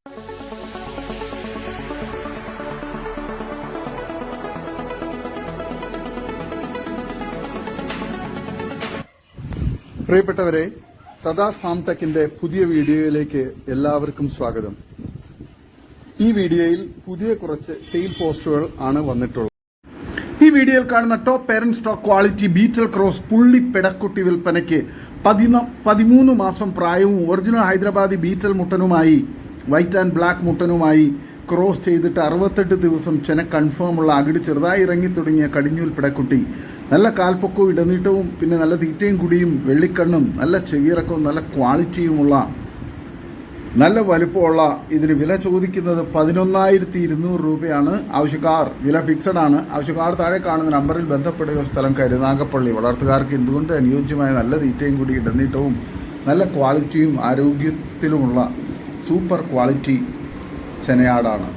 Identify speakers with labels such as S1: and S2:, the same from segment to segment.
S1: പ്രിയപ്പെട്ടവരെ, സദാസ് ഫാം ടെക്കിന്റെ പുതിയ വീഡിയോയിലേക്ക് എല്ലാവർക്കും സ്വാഗതം. ഈ വീഡിയോയിൽ പുതിയ കുറച്ച് സെയിൽ പോസ്റ്റുകൾ ആണ് വന്നിട്ടുള്ളത്. ഈ വീഡിയോയിൽ കാണുന്ന top parent stock quality beetal cross പുള്ളി പെടക്കുട്ടി വിൽപ്പനയ്ക്ക് 13 മാസം പ്രായവും ഒറിജിനൽ ഹൈദരാബാദി ബീറ്റൽ മുട്ടനുമായി വൈറ്റ് ആൻഡ് ബ്ലാക്ക് മുട്ടനുമായി ക്രോസ് ചെയ്തിട്ട് 68 ദിവസം ചെന കൺഫേമുള്ള അകിട് ചെറുതായി ഇറങ്ങി തുടങ്ങിയ കടിഞ്ഞൂൽ പിടക്കുട്ടി. നല്ല കാൽപ്പൊക്കവും ഇടനീട്ടവും പിന്നെ നല്ല തീറ്റയും കുടിയും വെള്ളിക്കണ്ണും നല്ല ചെവിയിറക്കവും നല്ല ക്വാളിറ്റിയുമുള്ള നല്ല വലുപ്പമുള്ള ഇതിന് വില ചോദിക്കുന്നത് 11,200 രൂപയാണ്. ആവശ്യക്കാർ വില ഫിക്സഡ് ആണ്. ആവശ്യക്കാർ താഴെ കാണുന്ന നമ്പറിൽ ബന്ധപ്പെടുക. സ്ഥലം കരുനാഗപ്പള്ളി. വളർത്തുകാർക്ക് എന്തുകൊണ്ട് അനുയോജ്യമായ നല്ല തീറ്റയും കൂടി ഇടനീട്ടവും നല്ല ക്വാളിറ്റിയും ആരോഗ്യത്തിലുമുള്ള സൂപ്പർ ക്വാളിറ്റി ചെനയാടാണ്.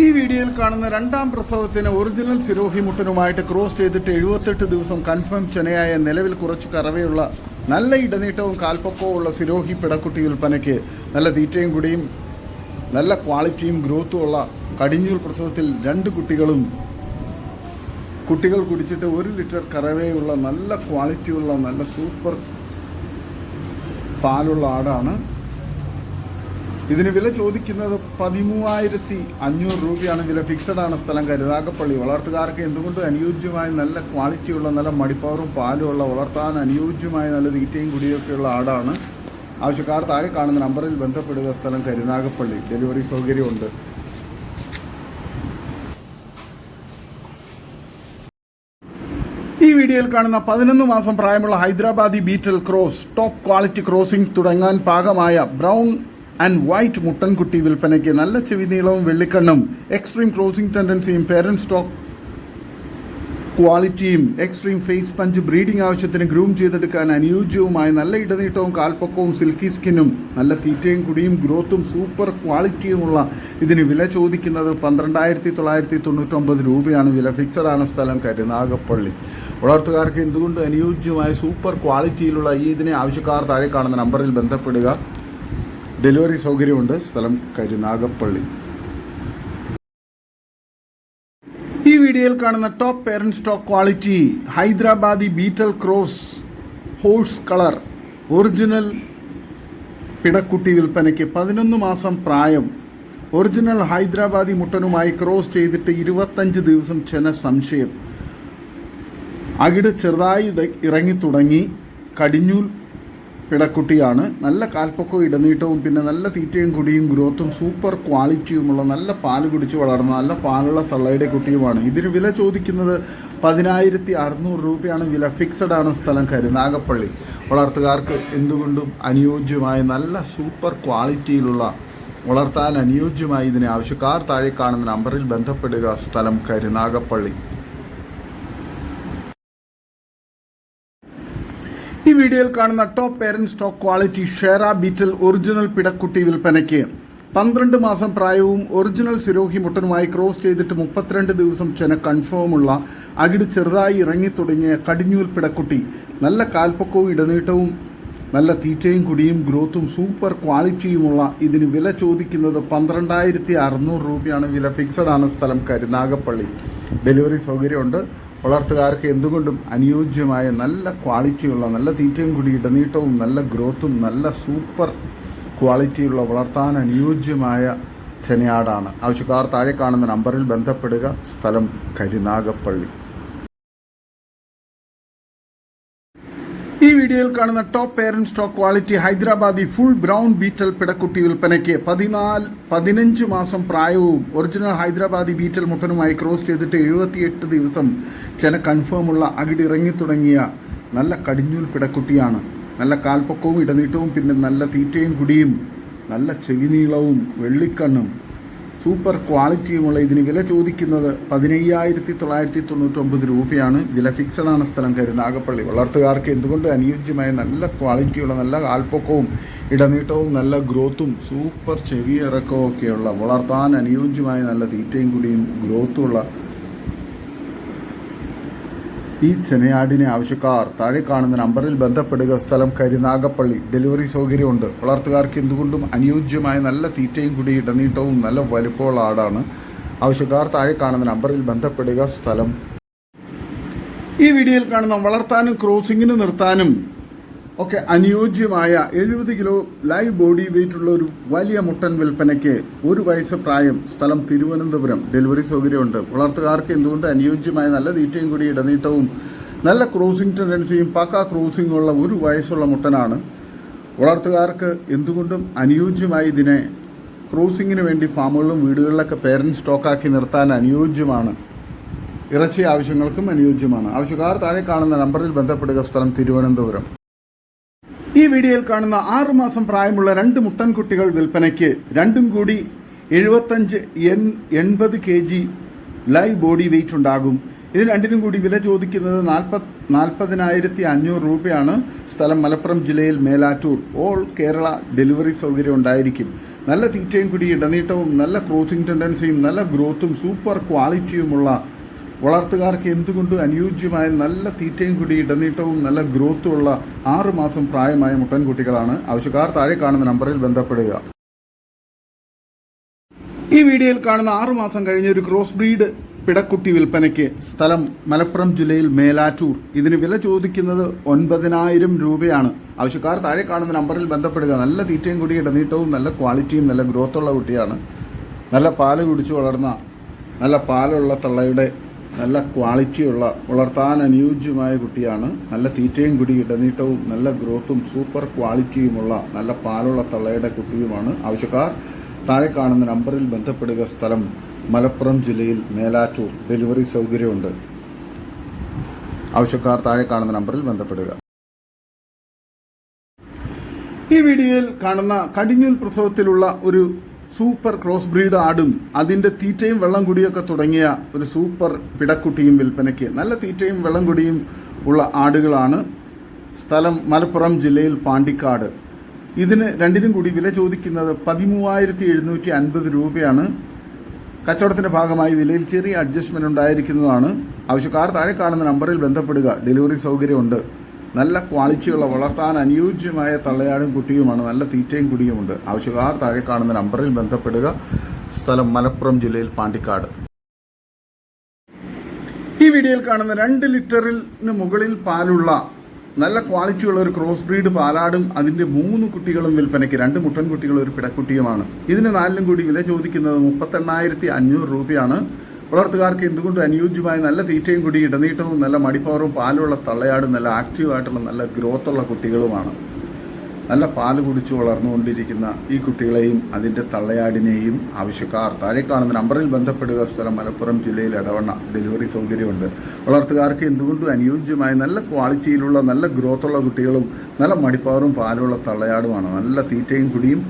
S1: ഈ വീഡിയോയിൽ കാണുന്ന രണ്ടാം പ്രസവത്തിന് ഒറിജിനൽ സിരോഹി മുട്ടനുമായിട്ട് ക്രോസ് ചെയ്തിട്ട് 78 ദിവസം കൺഫേം ചെനയായ നിലവിൽ കുറച്ച് കറവയുള്ള നല്ല ഇടനീട്ടവും കാൽപ്പൊക്കവും ഉള്ള സിരോഹി പിടക്കുട്ടി വിൽപ്പനയ്ക്ക് നല്ല തീറ്റയും കുടിയും നല്ല ക്വാളിറ്റിയും ഗ്രോത്തും ഉള്ള കടിഞ്ഞൂൽ പ്രസവത്തിൽ 2 കുട്ടികൾ കുടിച്ചിട്ട് 1 ലിറ്റർ കറവയുള്ള നല്ല ക്വാളിറ്റിയുള്ള നല്ല സൂപ്പർ പാലുള്ള ആടാണ്. ഇതിന് വില ചോദിക്കുന്നത് 13,500 രൂപയാണ്. വില ഫിക്സഡ് ആണ്. സ്ഥലം കരുനാഗപ്പള്ളി. വളർത്തുകാർക്ക് എന്തുകൊണ്ട് അനുയോജ്യമായ നല്ല ക്വാളിറ്റിയുള്ള നല്ല മടിപ്പവറും പാലുമുള്ള വളർത്താൻ അനുയോജ്യമായ നല്ല തീറ്റയും കുടിയൊക്കെയുള്ള ആടാണ്. ആവശ്യക്കാർ താഴെ കാണുന്ന നമ്പറിൽ ബന്ധപ്പെടുക. സ്ഥലം കരുനാഗപ്പള്ളി. ഡെലിവറി സൗകര്യമുണ്ട്. ഈ വീഡിയോയിൽ കാണുന്ന 11 മാസം പ്രായമുള്ള Hyderabadi beetal cross top quality crossing തുടങ്ങാൻ പാകമായ ബ്രൗൺ ആൻഡ് വൈറ്റ് മുട്ടൻകുട്ടി വിൽപ്പനയ്ക്ക് നല്ല ചെവി നീളവും വെള്ളിക്കണ്ണും എക്സ്ട്രീം ക്രോസിംഗ് ടെൻഡൻസിയും പേരന്റ് സ്റ്റോക്ക് ക്വാളിറ്റിയും എക്സ്ട്രീം ഫേസ് പഞ്ച് ബ്രീഡിംഗ് ആവശ്യത്തിന് ഗ്രൂം ചെയ്തെടുക്കാൻ അനുയോജ്യവുമായ നല്ല ഇടനീട്ടവും കാൽപ്പൊക്കവും സിൽക്കി സ്കിന്നും നല്ല തീറ്റയും കുടിയും ഗ്രോത്തും സൂപ്പർ ക്വാളിറ്റിയുമുള്ള ഇതിന് വില ചോദിക്കുന്നത് 12,999 രൂപയാണ്. വില ഫിക്സഡ് ആണ്. സ്ഥലം കരുനാഗപ്പള്ളി. വളർത്തുകാർക്ക് എന്തുകൊണ്ട് അനുയോജ്യമായ സൂപ്പർ ക്വാളിറ്റിയിലുള്ള ഈ ഇതിനെ ആവശ്യക്കാർ താഴെ കാണുന്ന നമ്പറിൽ ബന്ധപ്പെടുക. ഡെലിവറി സൗകര്യമുണ്ട്. സ്ഥലം കരുനാഗപ്പള്ളി. ഈ വീഡിയോയിൽ കാണുന്ന top parent stock quality Hyderabadi beetal cross horse colour original പിടക്കുട്ടി വിൽപ്പനയ്ക്ക് 11 മാസം പ്രായം ഒറിജിനൽ ഹൈദരാബാദി മുട്ടനുമായി ക്രോസ് ചെയ്തിട്ട് 25 ദിവസം ചെന സംശയം. അകിട് ചെറുതായി ഇറങ്ങി തുടങ്ങി കടിഞ്ഞൂൽ പിടക്കുട്ടിയാണ്. നല്ല കാൽപ്പൊക്കവും ഇടനീട്ടവും പിന്നെ നല്ല തീറ്റയും കുടിയും ഗ്രോത്തും സൂപ്പർ ക്വാളിറ്റിയുമുള്ള നല്ല പാല് കുടിച്ച് വളർന്ന നല്ല പാലുള്ള തള്ളയുടെ കുട്ടിയുമാണ്. ഇതിന് വില ചോദിക്കുന്നത് 10,600 രൂപയാണ്. വില ഫിക്സഡ് ആണ്. സ്ഥലം കരുനാഗപ്പള്ളി. വളർത്തുകാർക്ക് എന്തുകൊണ്ടും അനുയോജ്യമായ നല്ല സൂപ്പർ ക്വാളിറ്റിയിലുള്ള വളർത്താൻ അനുയോജ്യമായ ഇതിനെ ആവശ്യക്കാർ താഴെ കാണുന്ന നമ്പറിൽ ബന്ധപ്പെടുക. സ്ഥലം കരുനാഗപ്പള്ളി. ഈ വീഡിയോയിൽ കാണുന്ന ടോപ്പ് പേരന്റ് സ്റ്റോക്ക് ക്വാളിറ്റി ഷേറ ബീറ്റൽ ഒറിജിനൽ പിടക്കുട്ടി വിൽപ്പനയ്ക്ക് 12 മാസം പ്രായവും ഒറിജിനൽ സിരോഹി മുട്ടനുമായി ക്രോസ് ചെയ്തിട്ട് 32 ദിവസം ചെന കൺഫേമുള്ള അകിട് ചെറുതായി ഇറങ്ങി തുടങ്ങിയ കടിഞ്ഞൂൽ പിടക്കുട്ടി. നല്ല കാൽപ്പൊക്കവും ഇടനീട്ടവും നല്ല തീറ്റയും കുടിയും ഗ്രോത്തും സൂപ്പർ ക്വാളിറ്റിയുമുള്ള ഇതിന് വില ചോദിക്കുന്നത് 12,600 രൂപയാണ്. വില ഫിക്സഡ് ആണ്. സ്ഥലം കരുനാഗപ്പള്ളി. ഡെലിവറി സൗകര്യമുണ്ട്. വളർത്തുകാർക്ക് എന്തുകൊണ്ടും അനുയോജ്യമായ നല്ല ക്വാളിറ്റിയുള്ള നല്ല തീറ്റയും കൂടി ഇടനീട്ടവും നല്ല ഗ്രോത്തും നല്ല സൂപ്പർ ക്വാളിറ്റിയുള്ള വളർത്താൻ അനുയോജ്യമായ ചെനയാടാണ്. ആവശ്യക്കാർ താഴെ കാണുന്ന നമ്പറിൽ ബന്ധപ്പെടുക. സ്ഥലം കരുനാഗപ്പള്ളി. ഈ വീഡിയോയിൽ കാണുന്ന top parent stock quality Hyderabadi full brown beetal പിടക്കുട്ടി വിൽപ്പനയ്ക്ക് 15 മാസം പ്രായവും ഒറിജിനൽ ഹൈദരാബാദി ബീറ്റൽ മുട്ടനുമായി ക്രോസ് ചെയ്തിട്ട് 78 ദിവസം ചെന കൺഫേമുള്ള അകിട് ഇറങ്ങി തുടങ്ങിയ നല്ല കടിഞ്ഞൂൽ പിടക്കുട്ടിയാണ്. നല്ല കാൽപ്പൊക്കവും ഇടനീട്ടവും പിന്നെ നല്ല തീറ്റയും കുടിയും നല്ല ചെവിനീളവും വെള്ളിക്കണ്ണും സൂപ്പർ ക്വാളിറ്റിയുമുള്ള ഇതിന് വില ചോദിക്കുന്നത് 15,999 രൂപയാണ്. വില ഫിക്സഡ് ആണ്. സ്ഥലം കരുനാഗപ്പള്ളി. വളർത്തുകാർക്ക് എന്തുകൊണ്ട് അനുയോജ്യമായ നല്ല ക്വാളിറ്റിയുള്ള നല്ല കാൽപ്പൊക്കവും ഇടനീട്ടവും നല്ല ഗ്രോത്തും സൂപ്പർ ചെവിയിറക്കവും ഒക്കെയുള്ള വളർത്താൻ അനുയോജ്യമായ നല്ല തീറ്റയും കുടിയും ഗ്രോത്തുള്ള ഈ ചെനയാടിനെ ആവശ്യക്കാർ താഴെ കാണുന്ന നമ്പറിൽ ബന്ധപ്പെടുക. സ്ഥലം കരുനാഗപ്പള്ളി. ഡെലിവറി സൗകര്യമുണ്ട്. വളർത്തുകാർക്ക് എന്തുകൊണ്ടും അനുയോജ്യമായ നല്ല തീറ്റയും കൂടി ഇടനീട്ടവും നല്ല വലുപ്പമുള്ള ആടാണ്. ആവശ്യക്കാർ താഴെ കാണുന്ന നമ്പറിൽ ബന്ധപ്പെടുക. സ്ഥലം ഈ വീഡിയോയിൽ കാണുന്ന വളർത്താനും ക്രോസിങ്ങിന് നിർത്താനും ഒക്കെ അനുയോജ്യമായ 70 കിലോ ലൈവ് ബോഡി വെയിറ്റ് ഉള്ള ഒരു വലിയ മുട്ടൻ വിൽപ്പനയ്ക്ക് 1 വയസ്സ് പ്രായം. സ്ഥലം തിരുവനന്തപുരം. ഡെലിവറി സൗകര്യമുണ്ട്. വളർത്തുകാർക്ക് എന്തുകൊണ്ട് അനുയോജ്യമായ നല്ല തീറ്റയും കൂടി ഇടനീട്ടവും നല്ല ക്രോസിംഗ് ടെൻഡൻസിയും പക്ക ക്രോസിംഗ് ഉള്ള 1 വയസ്സുള്ള മുട്ടനാണ്. വളർത്തുകാർക്ക് എന്തുകൊണ്ടും അനുയോജ്യമായി ഇതിനെ ക്രോസിങ്ങിന് വേണ്ടി ഫാമുകളിലും വീടുകളിലൊക്കെ പേരൻറ് സ്റ്റോക്കാക്കി നിർത്താൻ അനുയോജ്യമാണ്. ഇറച്ചി ആവശ്യങ്ങൾക്കും അനുയോജ്യമാണ്. ആവശ്യക്കാർ താഴെ കാണുന്ന നമ്പറിൽ ബന്ധപ്പെടുക. സ്ഥലം തിരുവനന്തപുരം. ഈ വീഡിയോയിൽ കാണുന്ന 6 മാസം പ്രായമുള്ള 2 മുട്ടൻകുട്ടികൾ വിൽപ്പനയ്ക്ക്. രണ്ടും കൂടി 75-80 kg ലൈവ് ബോഡി വെയിറ്റ് ഉണ്ടാകും. ഇത് രണ്ടിനും കൂടി വില ചോദിക്കുന്നത് 40,500 രൂപയാണ്. സ്ഥലം മലപ്പുറം ജില്ലയിൽ മേലാറ്റൂർ. ഓൾ കേരള ഡെലിവറി സൗകര്യം ഉണ്ടായിരിക്കും. നല്ല തീറ്റയും കൂടി ഇടനീട്ടവും നല്ല ക്രോസിംഗ് ടെൻഡൻസിയും നല്ല ഗ്രോത്തും സൂപ്പർ ക്വാളിറ്റിയുമുള്ള വളർത്തുകാർക്ക് എന്തുകൊണ്ടും അനുയോജ്യമായ നല്ല തീറ്റയും കൂടി ഇടനീട്ടവും നല്ല ഗ്രോത്തുമുള്ള 6 മാസം പ്രായമായ മുട്ടൻകുട്ടികളാണ്. ആവശ്യക്കാർ താഴെ കാണുന്ന നമ്പറിൽ ബന്ധപ്പെടുക. ഈ വീഡിയോയിൽ കാണുന്ന 6 മാസം കഴിഞ്ഞ ഒരു ക്രോസ് ബ്രീഡ് പിടക്കുട്ടി വിൽപ്പനയ്ക്ക്. സ്ഥലം മലപ്പുറം ജില്ലയിൽ മേലാറ്റൂർ. ഇതിന് വില ചോദിക്കുന്നത് 9,000 രൂപയാണ്. ആവശ്യക്കാർ താഴെ കാണുന്ന നമ്പറിൽ ബന്ധപ്പെടുക. നല്ല തീറ്റയും കൂടി ഇടനീട്ടവും നല്ല ക്വാളിറ്റിയും നല്ല ഗ്രോത്തുള്ള കുട്ടിയാണ്. നല്ല പാല് കുടിച്ച് വളർന്ന നല്ല പാലുള്ള തള്ളയുടെ നല്ല ക്വാളിറ്റിയുള്ള വളർത്താൻ അനുയോജ്യമായ കുട്ടിയാണ്. നല്ല തീറ്റയും കൂടി ഇടനീട്ടവും നല്ല ഗ്രോത്തും സൂപ്പർ ക്വാളിറ്റിയുമുള്ള നല്ല പാലുള്ള തള്ളയുടെ കുട്ടിയുമാണ്. ആവശ്യക്കാർ താഴെ കാണുന്ന നമ്പറിൽ ബന്ധപ്പെടുക. സ്ഥലം മലപ്പുറം ജില്ലയിൽ മേലാറ്റൂർ. ഡെലിവറി സൗകര്യമുണ്ട്. ആവശ്യക്കാർ താഴെ കാണുന്ന നമ്പറിൽ ബന്ധപ്പെടുക. ഈ വീഡിയോയിൽ കാണുന്ന കടിഞ്ഞൂൽ പ്രസവത്തിലുള്ള ഒരു സൂപ്പർ ക്രോസ് ബ്രീഡ് ആടും അതിന്റെ തീറ്റയും വെള്ളം കുടിയൊക്കെ തുടങ്ങിയ ഒരു സൂപ്പർ പിടക്കുട്ടിയും വിൽപ്പനയ്ക്ക്. നല്ല തീറ്റയും വെള്ളം കുടിയും ഉള്ള ആടുകളാണ്. സ്ഥലം മലപ്പുറം ജില്ലയിൽ പാണ്ടിക്കാട്. ഇതിന് രണ്ടിനും കൂടി വില ചോദിക്കുന്നത് 13,750 രൂപയാണ്. കച്ചവടത്തിന്റെ ഭാഗമായി വിലയിൽ ചെറിയ അഡ്ജസ്റ്റ്മെന്റ് ഉണ്ടായിരിക്കുന്നതാണ്. ആവശ്യക്കാർ താഴെ കാണുന്ന നമ്പറിൽ ബന്ധപ്പെടുക. ഡെലിവറി സൗകര്യമുണ്ട്. നല്ല ക്വാളിറ്റിയുള്ള വളർത്താൻ അനുയോജ്യമായ തള്ളയാടും കുട്ടിയുമാണ്. നല്ല തീറ്റയും കുടിയുമുണ്ട്. ആവശ്യക്കാർ താഴെ കാണുന്ന നമ്പറിൽ ബന്ധപ്പെടുക. സ്ഥലം മലപ്പുറം ജില്ലയിൽ പാണ്ടിക്കാട്. ഈ വീഡിയോയിൽ കാണുന്ന 2 ലിറ്ററിന് മുകളിൽ പാലുള്ള നല്ല ക്വാളിറ്റിയുള്ള ഒരു ക്രോസ് ബ്രീഡ് പാലാടും അതിന്റെ 3 കുട്ടികളും വിൽപ്പനയ്ക്ക്. 2 മുട്ടൻകുട്ടികളും ഒരു പിടക്കുട്ടിയുമാണ്. ഇതിന് 4നും കൂടി വില ചോദിക്കുന്നത് 38,500 രൂപയാണ്. വളർത്തുകാർക്ക് എന്തുകൊണ്ടും അനുയോജ്യമായ നല്ല തീറ്റയും കൂടി ഇടനീട്ടവും നല്ല മടിപ്പവറും പാലുള്ള തള്ളയാടും നല്ല ആക്റ്റീവായിട്ടുള്ള നല്ല ഗ്രോത്തുള്ള കുട്ടികളുമാണ്. നല്ല പാല് കുടിച്ചു വളർന്നുകൊണ്ടിരിക്കുന്ന ഈ കുട്ടികളെയും അതിൻ്റെ തള്ളയാടിനെയും ആവശ്യക്കാർ താഴെ കാണുന്ന നമ്പറിൽ ബന്ധപ്പെടുക. സ്ഥലം മലപ്പുറം ജില്ലയിൽ എടവണ്ണ. ഡെലിവറി സൗകര്യമുണ്ട്. വളർത്തുകാർക്ക് എന്തുകൊണ്ടും അനുയോജ്യമായ നല്ല ക്വാളിറ്റിയിലുള്ള നല്ല ഗ്രോത്തുള്ള കുട്ടികളും നല്ല മടിപ്പവറും പാലുള്ള തള്ളയാടുമാണ്. നല്ല തീറ്റയും കുടിയും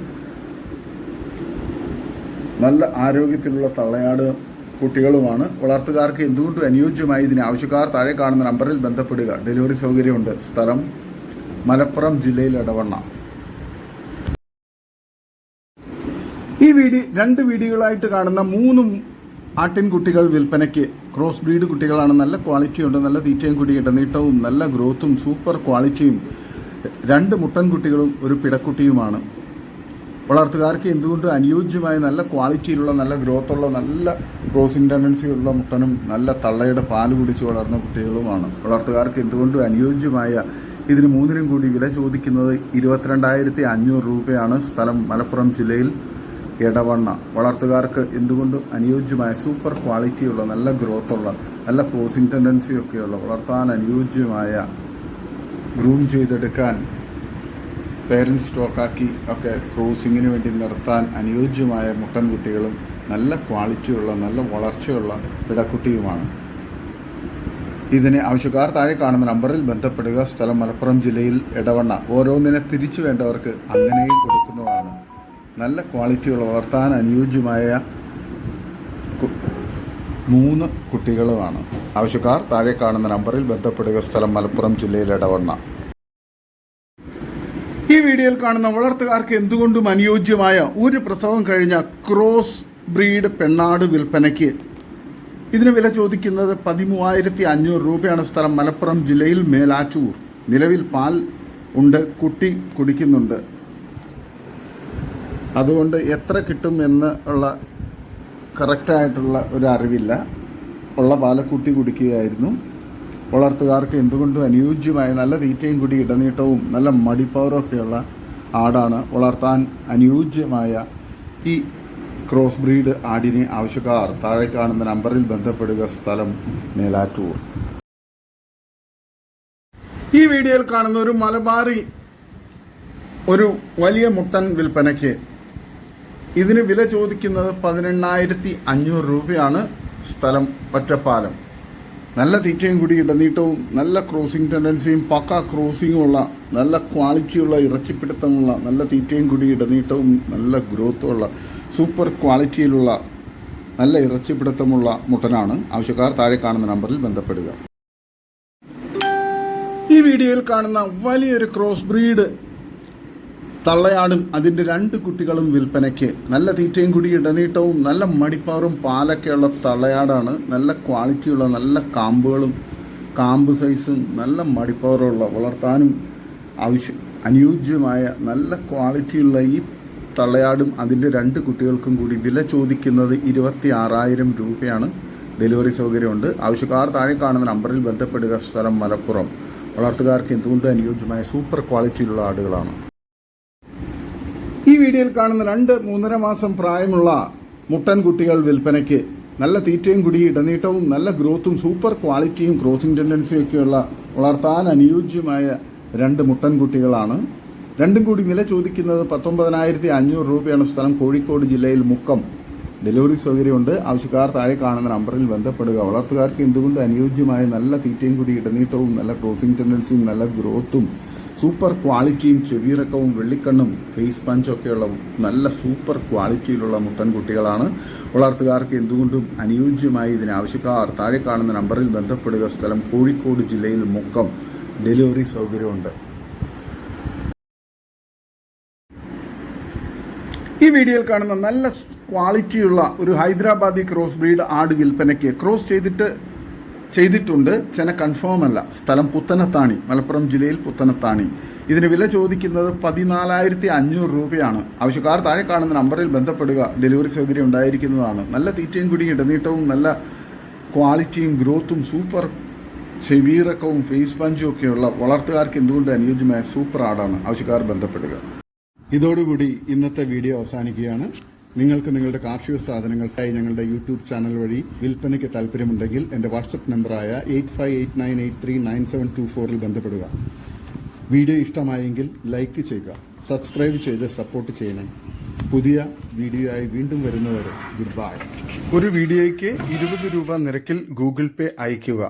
S1: നല്ല ആരോഗ്യത്തിലുള്ള തള്ളയാട് കുട്ടികളുമാണ്. വളർത്തുകാർക്ക് എന്തുകൊണ്ടും അനുയോജ്യമായി ഇതിന് ആവശ്യക്കാർ താഴെ കാണുന്ന നമ്പറിൽ ബന്ധപ്പെടുക. ഡെലിവറി സൗകര്യമുണ്ട്. സ്ഥലം മലപ്പുറം ജില്ലയിൽ എടവണ്ണ. ഈ 2 വീഡിയോകളായിട്ട് കാണുന്ന 3 ആട്ടിൻകുട്ടികൾ വിൽപ്പനയ്ക്ക്. ക്രോസ് ബ്രീഡ് കുട്ടികളാണ്. നല്ല ക്വാളിറ്റിയുണ്ട്. നല്ല തീറ്റയും കൂടി ഇടനീട്ടവും നല്ല ഗ്രോത്തും സൂപ്പർ ക്വാളിറ്റിയും. 2 മുട്ടൻകുട്ടികളും ഒരു പിടക്കുട്ടിയുമാണ്. വളർത്തുകാർക്ക് എന്തുകൊണ്ടും അനുയോജ്യമായ നല്ല ക്വാളിറ്റിയിലുള്ള നല്ല ഗ്രോത്തുള്ള നല്ല ക്രോസിംഗ് ടെൻഡൻസിയുള്ള മുട്ടനും നല്ല തള്ളയുടെ പാല് കുടിച്ച് വളർന്ന കുട്ടികളുമാണ്. വളർത്തുകാർക്ക് എന്തുകൊണ്ടും അനുയോജ്യമായ ഇതിന് 3നും കൂടി വില ചോദിക്കുന്നത് 22,500 രൂപയാണ്. സ്ഥലം മലപ്പുറം ജില്ലയിൽ എടവണ്ണ. വളർത്തുകാർക്ക് എന്തുകൊണ്ടും അനുയോജ്യമായ സൂപ്പർ ക്വാളിറ്റിയുള്ള നല്ല ഗ്രോത്തുള്ള നല്ല ക്രോസിംഗ് ടെൻഡൻസിയൊക്കെയുള്ള വളർത്താൻ അനുയോജ്യമായ ഗ്രൂം ചെയ്തെടുക്കാൻ പേരൻറ് സ്റ്റോക്കാക്കി ഒക്കെ ക്രോസിങ്ങിന് വേണ്ടി നിർത്താൻ അനുയോജ്യമായ മുട്ടൻകുട്ടികളും നല്ല ക്വാളിറ്റിയുള്ള നല്ല വളർച്ചയുള്ള പിടക്കുട്ടിയുമാണ്. ഇതിന് ആവശ്യക്കാർ താഴെ കാണുന്ന നമ്പറിൽ ബന്ധപ്പെടുക. സ്ഥലം മലപ്പുറം ജില്ലയിൽ എടവണ്ണ. ഓരോന്നിനെ തിരിച്ചു വേണ്ടവർക്ക് അങ്ങനെയും കൊടുക്കുന്നതാണ്. നല്ല ക്വാളിറ്റിയുള്ള വളർത്താൻ അനുയോജ്യമായ 3 കുട്ടികളുമാണ്. ആവശ്യക്കാർ താഴെ കാണുന്ന നമ്പറിൽ ബന്ധപ്പെടുക. സ്ഥലം മലപ്പുറം ജില്ലയിൽ എടവണ്ണ. ഈ വീഡിയോയിൽ കാണുന്ന വളർത്തുകാർക്ക് എന്തുകൊണ്ടും അനുയോജ്യമായ ഒരു പ്രസവം കഴിഞ്ഞ ക്രോസ് ബ്രീഡ് പെണ്ണാട് വിൽപ്പനയ്ക്ക്. ഇതിന് വില ചോദിക്കുന്നത് 13,500 രൂപയാണ്. സ്ഥലം മലപ്പുറം ജില്ലയിൽ മേലാറ്റൂർ. നിലവിൽ പാൽ ഉണ്ട്, കുട്ടി കുടിക്കുന്നുണ്ട്. അതുകൊണ്ട് എത്ര കിട്ടും എന്ന് ഉള്ള കറക്റ്റായിട്ടുള്ള ഒരു അറിവില്ല. ഉള്ള പാല കുട്ടി കുടിക്കുകയായിരുന്നു. വളർത്തുകാർക്ക് എന്തുകൊണ്ടും അനുയോജ്യമായ നല്ല തീറ്റയും കൂടി ഇടനീട്ടവും നല്ല മടിപ്പവറൊക്കെയുള്ള ആടാണ്. വളർത്താൻ അനുയോജ്യമായ ഈ ക്രോസ് ബ്രീഡ് ആടിനെ ആവശ്യക്കാർ താഴെ കാണുന്ന നമ്പറിൽ ബന്ധപ്പെടുക. സ്ഥലം മേലാറ്റൂർ. ഈ വീഡിയോയിൽ കാണുന്ന ഒരു മലബാറി ഒരു വലിയ മുട്ടൻ വിൽപ്പനയ്ക്ക്. ഇതിന് വില ചോദിക്കുന്നത് 18,500 രൂപയാണ്. സ്ഥലം ഒറ്റപ്പാലം. നല്ല തീറ്റയും കൂടി ഇടനീട്ടവും നല്ല ക്രോസിംഗ് ടെൻഡൻസിയും പക്ക ക്രോസിങ്ങുമുള്ള നല്ല ക്വാളിറ്റിയുള്ള ഇറച്ചിപ്പിടുത്തമുള്ള നല്ല തീറ്റയും കൂടി ഇടനീട്ടവും നല്ല ഗ്രോത്തുമുള്ള സൂപ്പർ ക്വാളിറ്റിയിലുള്ള നല്ല ഇറച്ചിപ്പിടുത്തമുള്ള മുട്ടനാണ്. ആവശ്യക്കാർ താഴെ കാണുന്ന നമ്പറിൽ ബന്ധപ്പെടുക. ഈ വീഡിയോയിൽ കാണുന്ന വലിയൊരു ക്രോസ് ബ്രീഡ് തള്ളയാടും അതിൻ്റെ 2 കുട്ടികളും വിൽപ്പനയ്ക്ക്. നല്ല തീറ്റയും കൂടി ഇടനീട്ടവും നല്ല മടിപ്പവറും പാലൊക്കെയുള്ള തള്ളയാടാണ്. നല്ല ക്വാളിറ്റിയുള്ള നല്ല കാമ്പുകളും കാമ്പ് സൈസും നല്ല മടിപ്പവറുള്ള വളർത്താനും അനുയോജ്യമായ നല്ല ക്വാളിറ്റിയുള്ള ഈ തള്ളയാടും അതിൻ്റെ 2 കുട്ടികൾക്കും കൂടി വില ചോദിക്കുന്നത് 26,000 രൂപയാണ്. ഡെലിവറി സൗകര്യമുണ്ട്. ആവശ്യക്കാർ താഴെ കാണുന്ന നമ്പറിൽ ബന്ധപ്പെടുക. സ്ഥലം മലപ്പുറം. വളർത്തുകാർക്ക് എന്തുകൊണ്ട് അനുയോജ്യമായ സൂപ്പർ ക്വാളിറ്റിയിലുള്ള ആടുകളാണ്. ഈ വീഡിയോയിൽ കാണുന്ന 2-3.5 മാസം പ്രായമുള്ള മുട്ടൻ കുട്ടികൾ വിൽപ്പനയ്ക്ക്. നല്ല തീറ്റയും കൂടി ഇടനീട്ടവും നല്ല ഗ്രോത്തും സൂപ്പർ ക്വാളിറ്റിയും ക്രോസിംഗ് ടെൻഡൻസിയും ഒക്കെയുള്ള വളർത്താൻ അനുയോജ്യമായ 2 മുട്ടൻ കുട്ടികളാണ്. 2 കൂടി വില ചോദിക്കുന്നത് 19,500 രൂപയാണ്. സ്ഥലം കോഴിക്കോട് ജില്ലയിൽ മുക്കം. ഡെലിവറി സൗകര്യമുണ്ട്. ആവശ്യക്കാർ താഴെ കാണുന്ന നമ്പറിൽ ബന്ധപ്പെടുക. വളർത്തുകാർക്ക് എന്തുകൊണ്ട് അനുയോജ്യമായ നല്ല തീറ്റയും കൂടി ഇടനീട്ടവും നല്ല ക്രോസിംഗ് ടെൻഡൻസിയും നല്ല ഗ്രോത്തും സൂപ്പർ ക്വാളിറ്റിയും ചെവിയിറക്കവും വെള്ളിക്കണ്ണും ഫേസ് പഞ്ചൊക്കെയുള്ള നല്ല സൂപ്പർ ക്വാളിറ്റിയിലുള്ള മുട്ടൻ കുട്ടികളാണ്. വളർത്തുകാർക്ക് എന്തുകൊണ്ടും അനുയോജ്യമായി ഇതിന് ആവശ്യക്കാർ താഴെ കാണുന്ന നമ്പറിൽ ബന്ധപ്പെടുക. സ്ഥലം കോഴിക്കോട് ജില്ലയിൽ മുക്കം. ഡെലിവറി സൗകര്യമുണ്ട്. ഈ വീഡിയോയിൽ കാണുന്ന നല്ല ക്വാളിറ്റിയുള്ള ഒരു ഹൈദരാബാദി ക്രോസ് ബ്രീഡ് ആട് വിൽപ്പനയ്ക്ക്. ക്രോസ് ചെയ്തിട്ടുണ്ട്, ചെന കൺഫേം അല്ല. സ്ഥലം പുത്തനത്താണി, മലപ്പുറം ജില്ലയിൽ പുത്തനത്താണി. ഇതിന് വില ചോദിക്കുന്നത് 14,500 രൂപയാണ്. ആവശ്യക്കാർ താഴെ കാണുന്ന നമ്പറിൽ ബന്ധപ്പെടുക. ഡെലിവറി സൗകര്യം ഉണ്ടായിരിക്കുന്നതാണ്. നല്ല തീറ്റയും കൂടി ഇടനീട്ടവും നല്ല ക്വാളിറ്റിയും ഗ്രോത്തും സൂപ്പർ ചെവിയിറക്കവും ഫേസ് പഞ്ചും ഒക്കെയുള്ള വളർത്തുകാർക്ക് എന്തുകൊണ്ട് അനുയോജ്യമായ സൂപ്പർ ആടാണ്. ആവശ്യക്കാർ ബന്ധപ്പെടുക. ഇതോടുകൂടി ഇന്നത്തെ വീഡിയോ അവസാനിക്കുകയാണ്. നിങ്ങൾക്ക് നിങ്ങളുടെ കാർഷിക സാധനങ്ങൾക്കായി ഞങ്ങളുടെ യൂട്യൂബ് ചാനൽ വഴി വിൽപ്പനയ്ക്ക് താല്പര്യമുണ്ടെങ്കിൽ എൻ്റെ വാട്സപ്പ് നമ്പറായ 8589839724 ബന്ധപ്പെടുക. വീഡിയോ ഇഷ്ടമായെങ്കിൽ ലൈക്ക് ചെയ്യുക, സബ്സ്ക്രൈബ് ചെയ്ത് സപ്പോർട്ട് ചെയ്യണേ. പുതിയ വീഡിയോ ആയി വീണ്ടും വരുന്നവരെ ഗുഡ് ബൈ. ഒരു വീഡിയോയ്ക്ക് 20 രൂപ നിരക്കിൽ ഗൂഗിൾ പേ അയയ്ക്കുക.